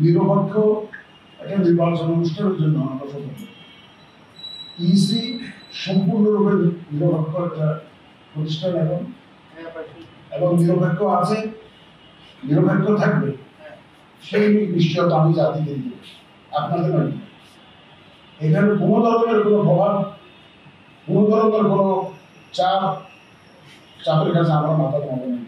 নিরপেক্ষ একটা নির্বাচন অনুষ্ঠানের জন্য আমরা স্বতন্ত্র। ইসি সম্পূর্ণরূপে নিরপেক্ষ একটা প্রতিষ্ঠান এবং নিরপেক্ষ আছে, নিরপেক্ষ থাকবে, সেই নিশ্চয়তা আমি জাতিকে দিই, আপনাদের নয়। এখানে কোনো ধরনের কোনো প্রভাব, কোনো ধরনের কোনো চাপের কাছে আমরা মাথা কমাবো না।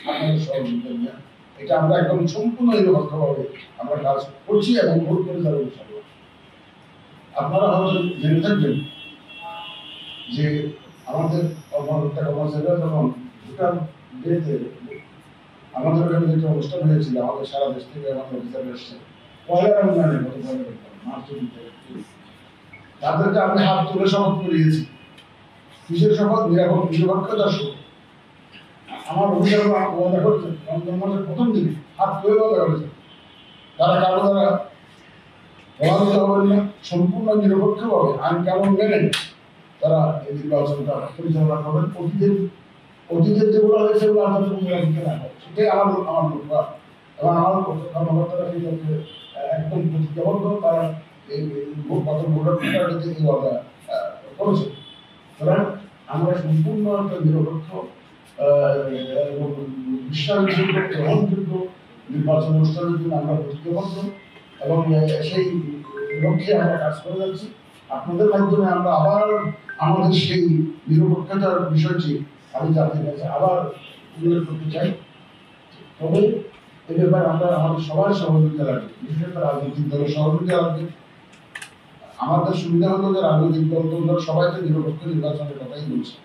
আপনাদের সহযোগিতা নিয়ে এটা আমরা একদম সম্পূর্ণ নিরপেক্ষভাবে আমরা কাজ করছি এবং ভোট করে যাবো। আপনারা হয়তো জেনে থাকবেন যে আমাদের কর্মচারীরা যখন ভোটার ডেতে আমাদের ওখানে যে অনুষ্ঠান হয়েছিল, আমাদের সারা দেশ থেকে আমাদের অফিসার এসছে পয়লা রমজানে, গত পয়লা মার্চ তাদেরকে আমি হাত তুলে শপথ করিয়েছি। কিসের শপথ? নিরপেক্ষতার শপথ। আমার অফিসার ওয়াদা করছে রমজান মাসের প্রথম দিনে হাত তুলে ওয়াদা করেছে তারা কারো দ্বারা প্রভাবিত হবেন না, সম্পূর্ণ নিরপেক্ষভাবে আইন কানুন মেনে তারা এই নির্বাচনটা পরিচালনা করবেন। অতীতের যেগুলো হয়েছে সেগুলো আমাদের পুনরাবৃত্তি না হয়, সেটাই আমার লক্ষ্য। এবং আমার কর্মকর্তারা সেই লক্ষ্যে একদম প্রতিজ্ঞাবদ্ধ। তারা এই ভোটারদের এই ওয়াদা করেছে। সুতরাং আমরা সম্পূর্ণ একটা নিরপেক্ষ এবং বিশ্বাসযোগ্য গ্রহণযোগ্য নির্বাচন অনুষ্ঠানের জন্য আমরা প্রতিজ্ঞাবদ্ধ এবং সেই লক্ষ্যে আমরা কাজ করে যাচ্ছি। আপনাদের মাধ্যমে আমরা আবার আমাদের সেই নিরপেক্ষতার বিষয়টি আমি জাতির কাছে আবার উল্লেখ করতে চাই। তবে এ ব্যাপারে আমরা আমাদের সবার সহযোগিতা লাগবে, বিশেষ করে রাজনৈতিক দলের সহযোগিতা লাগবে। আমাদের সুবিধা হলো যে রাজনৈতিক দল সবাইকে নিরপেক্ষ নির্বাচনের কথাই বলছে,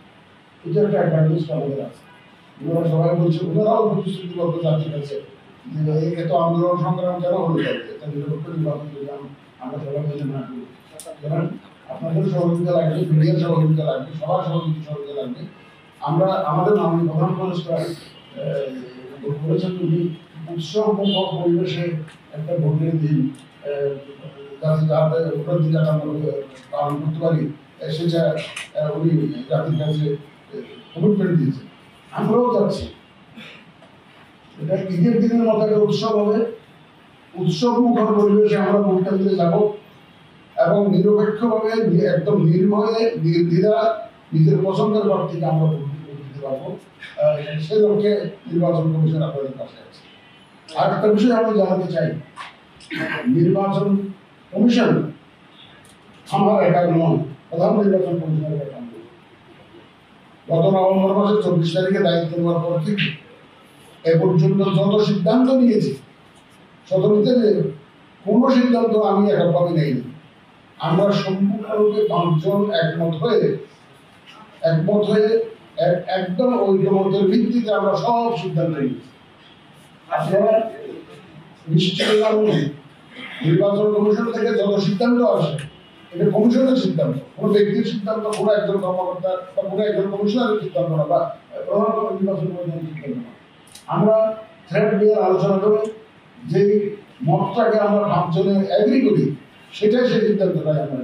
এটা একটা অ্যাডভান্টেজ আমাদের আছে। ওনারা সবাই বলছে, ওনারাও প্রতিশ্রুতিবদ্ধ জাতির কাছে যে এত আন্দোলন সংগ্রাম কেন হলো যাবে, এটা নিরপেক্ষ নির্বাচন যদি আমরা সবাই মিলে না করি। সুতরাং আপনাদের সহযোগিতা লাগবে, মিডিয়ার সহযোগিতা লাগবে, সবার সহযোগিতা লাগবে। আমরা আমাদের মাননীয় প্রধান উপদেষ্টা বলেছেন উনি উৎসবমুখর পরিবেশে একটা ভোটের দিন যাতে ভোটের দিনটা আমরা পালন করতে পারি, সেটা উনি জাতির কাছে কমিটমেন্ট দিয়েছেন। আমরাও যাচ্ছি, এটা ঈদের দিনের মতো একটা উৎসব হবে। উৎসবমুখর পরিবেশে আমরা ভোট কেন্দ্রে যাব এবং নিরপেক্ষভাবে একদম নির্ভয়ে নির্দ্বিধা নিজের পছন্দের প্রার্থীকে আমরা ভোট দিতে পারবো। সে লক্ষ্যে নির্বাচন কমিশন আপনাদের পাশে আছে। আর একটা বিষয় আমি জানাতে চাই, নির্বাচন কমিশন আমার একার নয়, প্রধান নির্বাচন কমিশনের একার নয়। গত নভেম্বর মাসের 24 তারিখে দায়িত্ব নেওয়ার পর থেকে এ পর্যন্ত যত সিদ্ধান্ত নিয়েছি, নিতে কোনো সিদ্ধান্ত আমি এককভাবে নেইনি। আমরা সম্পূর্ণরূপে 5 জন একমত হয়ে একদম ঐক্যমতের ভিত্তিতে আমরা সব সিদ্ধান্ত নিয়েছি। আপনারা নিশ্চয় জানেন, নির্বাচন কমিশন থেকে যত সিদ্ধান্ত আসে এটা কমিশনের সিদ্ধান্ত, কোনো ব্যক্তির সিদ্ধান্ত, কোনো একজন কর্মকর্তা বা কোনো একজন কমিশনারের সিদ্ধান্ত না, বা প্রধান নির্বাচন কমিশনের সিদ্ধান্ত না। আমরা থ্রেড নিয়ে আলোচনা করে যেই মতটাকে আমরা 5 জনে এগ্রি করি, সেটাই সেই সিদ্ধান্তটাই আমরা